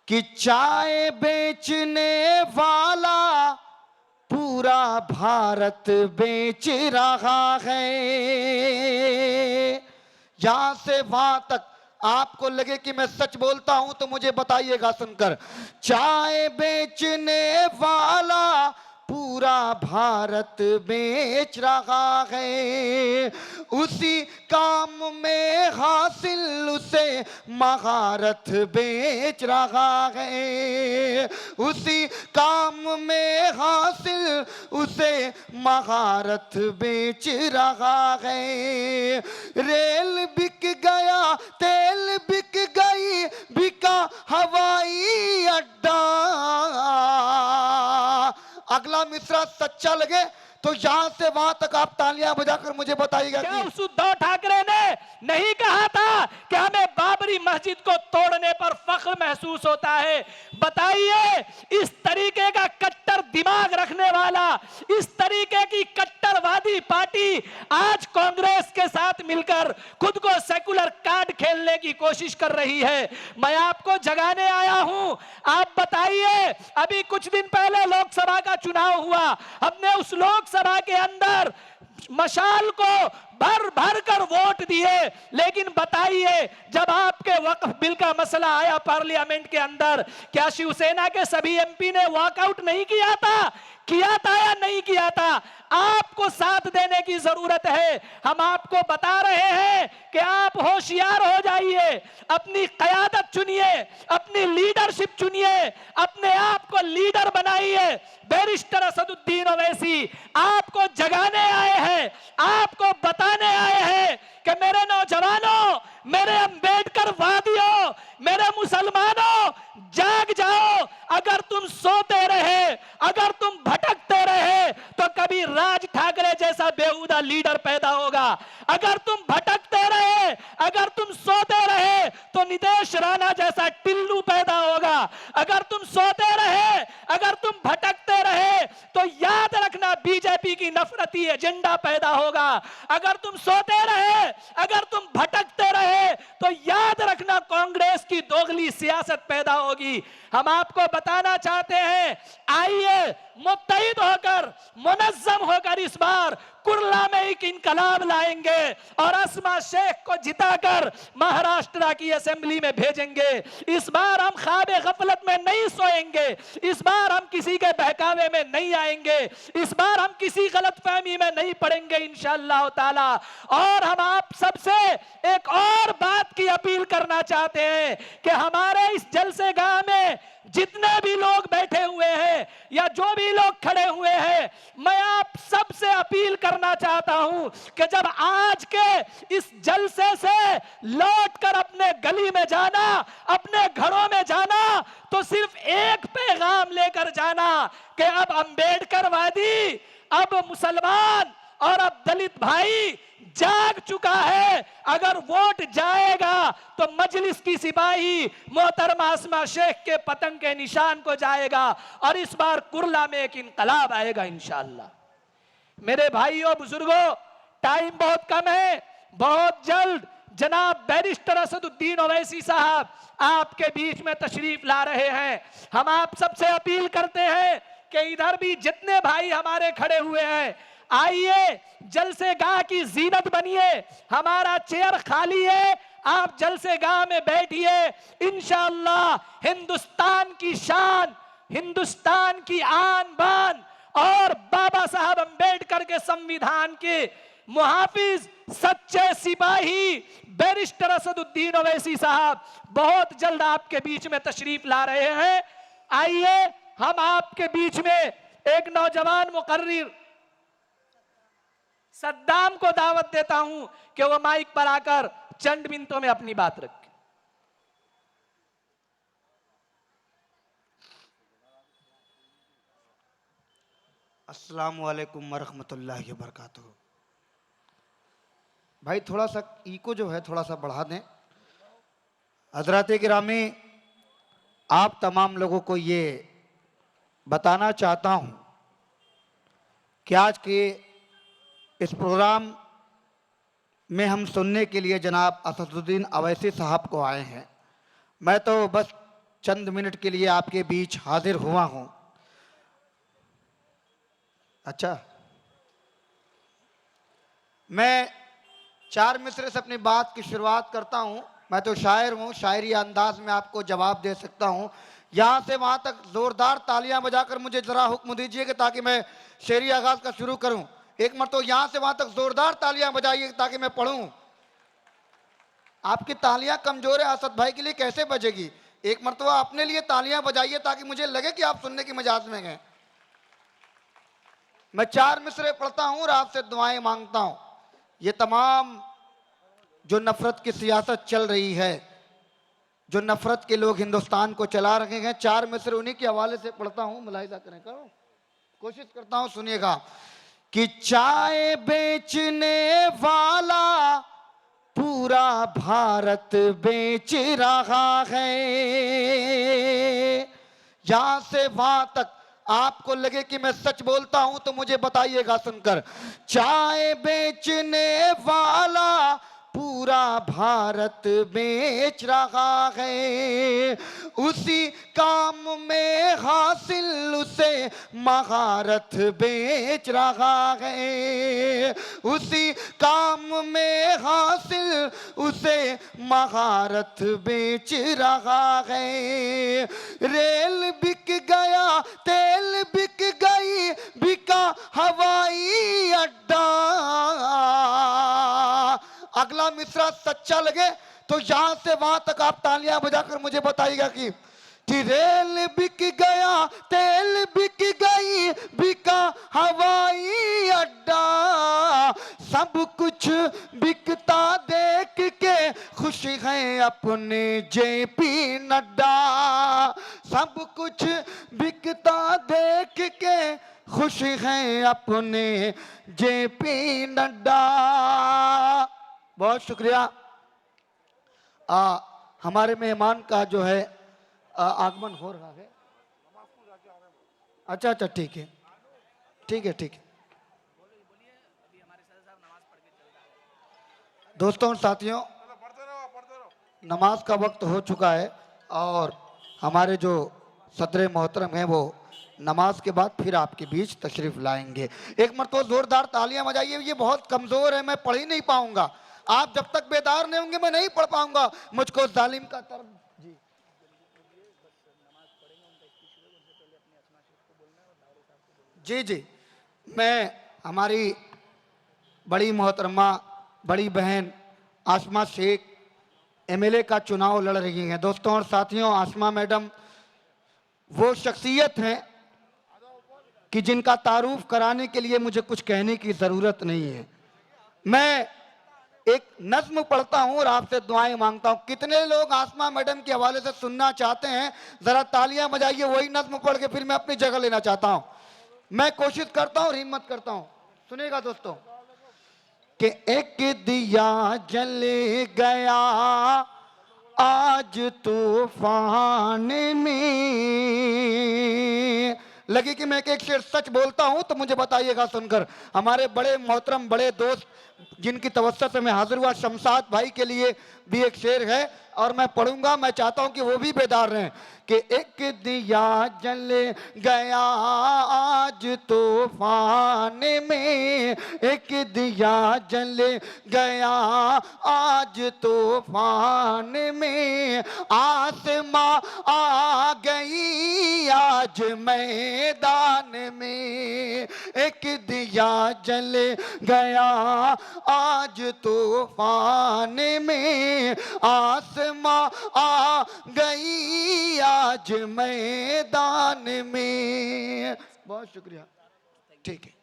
कि चाय बेचने वाला पूरा भारत बेच रहा है। यहां से वहां तक आपको लगे कि मैं सच बोलता हूं तो मुझे बताइएगा सुनकर। चाय बेचने वाला पूरा भारत बेच रहा है, उसी काम में हासिल उसे महारत बेच रहा है, उसी काम में हासिल उसे महारत बेच रहा है। रेल बिक गया, तेल बिक गई, बिका हवाई अड्डा। अगला मिसरा सच्चा लगे तो यहां से वहां तक आप तालियां बजाकर मुझे बताइएगा क्या कि उस उद्धव ठाकरे ने नहीं कहा था कि हमें बाबरी मस्जिद को तोड़ने पर फख्र महसूस होता है? बताइए, इस तरीके का कट्टर दिमाग रखने वाला, इस तरीके की कट्टरवादी पार्टी आज कांग्रेस के साथ मिलकर खुद को सेकुलर कार्ड खेलने की कोशिश कर रही है। मैं आपको जगाने आया हूं। आप बताइए, अभी कुछ दिन पहले लोकसभा का चुनाव हुआ, हमने उस लोकसभा के अंदर मशाल को भर भर कर वोट दिए, लेकिन बताइए, जब आपके वक्फ बिल का मसला आया पार्लियामेंट के अंदर, क्या शिवसेना के सभी एमपी ने वॉकआउट नहीं किया था? किया था या नहीं किया था? आपको साथ देने की जरूरत है। हम आपको बता रहे हैं कि आप होशियार हो जाइए, अपनी कयादत चुनिए, अपनी लीडरशिप चुनिए, अपने आप को लीडर बनाइए। बैरिस्टर असदुद्दीन ओवैसी आपको जगाने आए हैं, आपको बताने आए हैं कि मेरे नौजवानों, मेरे अंबेडकर वादियों, मेरे मुसलमानों, जाग जाओ। अगर तुम सोते रहे, अगर तुम भटकते रहे, तो कभी राज ठाकरे जैसा बेहुदा लीडर पैदा होगा। अगर तुम भटकते रहे, अगर तुम सोते रहे, तो नितेश राणा जैसा टिल्लू पैदा होगा। अगर तुम सोते रहे, अगर तुम भटकते रहे, तो याद रखना बीजेपी की नफरती एजेंडा पैदा होगा। अगर तुम सोते रहे, अगर तुम भटकते रहे, तो याद रखना कांग्रेस की दोगली सियासत पैदा होगी। हम आपको बताना चाहते हैं, आइए मुत्तहिद होकर, मुनज़्ज़म होकर इस बार कुर्ला में एक इनकलाब लाएंगे और अस्मा शेख को जिताकर महाराष्ट्र की असेंबली में भेजेंगे। इस बार हम ख्वाब गफलत में नहीं सोएंगे, इस बार हम किसी के बहकावे में नहीं आएंगे, इस बार हम किसी गलतफहमी में नहीं पड़ेंगे इंशाअल्लाह ताला। और हम आप सबसे एक और बात की अपील करना चाहते हैं कि हमारे इस जलसेगाह में जितने भी लोग बैठे हुए हैं या जो भी लोग खड़े हुए हैं, मैं आप सबसे अपील करना चाहता हूं कि जब आज के इस जलसे से लौटकर अपने गली में जाना, अपने घरों में जाना, तो सिर्फ एक पैगाम लेकर जाना कि अब अंबेडकरवादी, अब मुसलमान और अब दलित भाई जाग चुका है। अगर वोट जाएगा तो मजलिस की सिपाही मोहतरमा अस्मा शेख के पतंग के निशान को जाएगा और इस बार कुर्ला में एक इनकलाब आएगा इंशाअल्लाह। मेरे भाइयों बुजुर्गों, टाइम बहुत कम है। बहुत जल्द जनाब बैरिस्टर असदुद्दीन ओवैसी साहब आपके बीच में तशरीफ ला रहे हैं। हम आप सबसे अपील करते हैं कि इधर भी जितने भाई हमारे खड़े हुए हैं, आइए जलसेगाह की जीनत बनिए। हमारा चेयर खाली है, आप जलसेगाह में बैठिए। इंशाअल्लाह हिंदुस्तान की शान, हिंदुस्तान की आन बान और बाबा साहब अंबेडकर के संविधान के मुहाफिज, सच्चे सिपाही बैरिस्टर असदुद्दीन ओवैसी साहब बहुत जल्द आपके बीच में तशरीफ ला रहे हैं। आइए हम आपके बीच में एक नौजवान मुकर्रिर सद्दाम को दावत देता हूं कि वो माइक पर आकर चंद मिनटों में अपनी बात रखे। अस्सलामु अलैकुम वरहमतुल्लाहि वबरकातुहू। भाई थोड़ा सा इको जो है थोड़ा सा बढ़ा दें। हजरत गिरामी, आप तमाम लोगों को ये बताना चाहता हूं कि आज के इस प्रोग्राम में हम सुनने के लिए जनाब असदुद्दीन ओवैसी साहब को आए हैं। मैं तो बस चंद मिनट के लिए आपके बीच हाजिर हुआ हूं। अच्छा, मैं 4 मिसरे से अपनी बात की शुरुआत करता हूं। मैं तो शायर हूं, शायरी अंदाज में आपको जवाब दे सकता हूं। यहां से वहां तक जोरदार तालियां बजाकर मुझे जरा हुक्म दीजिए कि ताकि मैं शेरी आगाज का शुरू करूं। एक मरतबा यहां से वहां तक जोरदार तालियां बजाइए ताकि मैं पढ़ूं। आपकी तालियां कमजोर है असद भाई के लिए, कैसे बजेगी? एक मरतबा अपने लिए तालियां बजाइए ताकि मुझे लगे कि आप सुनने की मिजाज में हैं। मैं 4 मिसरे पढ़ता हूं और आपसे दुआएं मांगता हूं। ये तमाम जो नफरत की सियासत चल रही है, जो नफरत के लोग हिंदुस्तान को चला रहे हैं, 4 मिसरे उन्हीं के हवाले से पढ़ता हूं। मुलाहिजा करें, करो, कोशिश करता हूं, सुनिएगा। कि चाय बेचने वाला पूरा भारत बेच रहा है। यहां से वहां तक आपको लगे कि मैं सच बोलता हूं तो मुझे बताइएगा सुनकर। चाय बेचने वाला पूरा भारत बेच रहा है। उसी काम में हासिल उसे महारत बेच रहा है। उसी काम में हासिल उसे महारत बेच रहा है। रेल बिक गया, तेल बिक गई, बिका हवाई अड्डा। अगला मिसरा सच्चा लगे तो यहां से वहां तक आप तालियां बजाकर मुझे बताइएगा कि रेल बिक गया, तेल बिक गई, बिका हवाई अड्डा। सब कुछ बिकता देख के खुश है अपने जेपी नड्डा। सब कुछ बिकता देख के खुश है अपने जेपी नड्डा। बहुत शुक्रिया। हमारे मेहमान का जो है आगमन हो रहा है। अच्छा अच्छा, ठीक है ठीक है ठीक है। दोस्तों और साथियों, नमाज का वक्त हो चुका है और हमारे जो सदर मोहतरम हैं वो नमाज के बाद फिर आपके बीच तशरीफ लाएंगे। एक मरतबा जोरदार तालियां बजाइए। ये बहुत कमजोर है, मैं पढ़ ही नहीं पाऊंगा। आप जब तक बेदार नहीं होंगे मैं नहीं पढ़ पाऊंगा। मुझको जालिम का तरफ जी जी, मैं हमारी बड़ी मोहतरमा बड़ी बहन आसमा शेख एमएलए का चुनाव लड़ रही हैं। दोस्तों और साथियों, आसमा मैडम वो शख्सियत हैं कि जिनका तारुफ कराने के लिए मुझे कुछ कहने की ज़रूरत नहीं है। मैं एक नज्म पढ़ता हूं और आपसे दुआएं मांगता हूं। कितने लोग आसमा मैडम के हवाले से सुनना चाहते हैं? ज़रा तालियां बजाइए। वही नज्म पढ़ के फिर मैं अपनी जगह लेना चाहता हूं। मैं कोशिश करता हूं, हिम्मत करता हूं। सुनिएगा दोस्तों कि एक दिया जल गया आज तूफान में। लगे कि मैं एक शेर सच बोलता हूं तो मुझे बताइएगा सुनकर। हमारे बड़े मोहतरम बड़े दोस्त जिनकी तवज्जो से मैं हाजिर हुआ, शमशाद भाई के लिए भी एक शेर है और मैं पढ़ूंगा। मैं चाहता हूं कि वो भी बेदार रहें कि एक दिया जल गया आज तूफान में। एक दिया जल गया आज तूफान में। आसमां आ गई आज मैदान में। एक दिया जल गया आज तूफान में। आसमां आ गई आज मैदान में। बहुत शुक्रिया, ठीक है।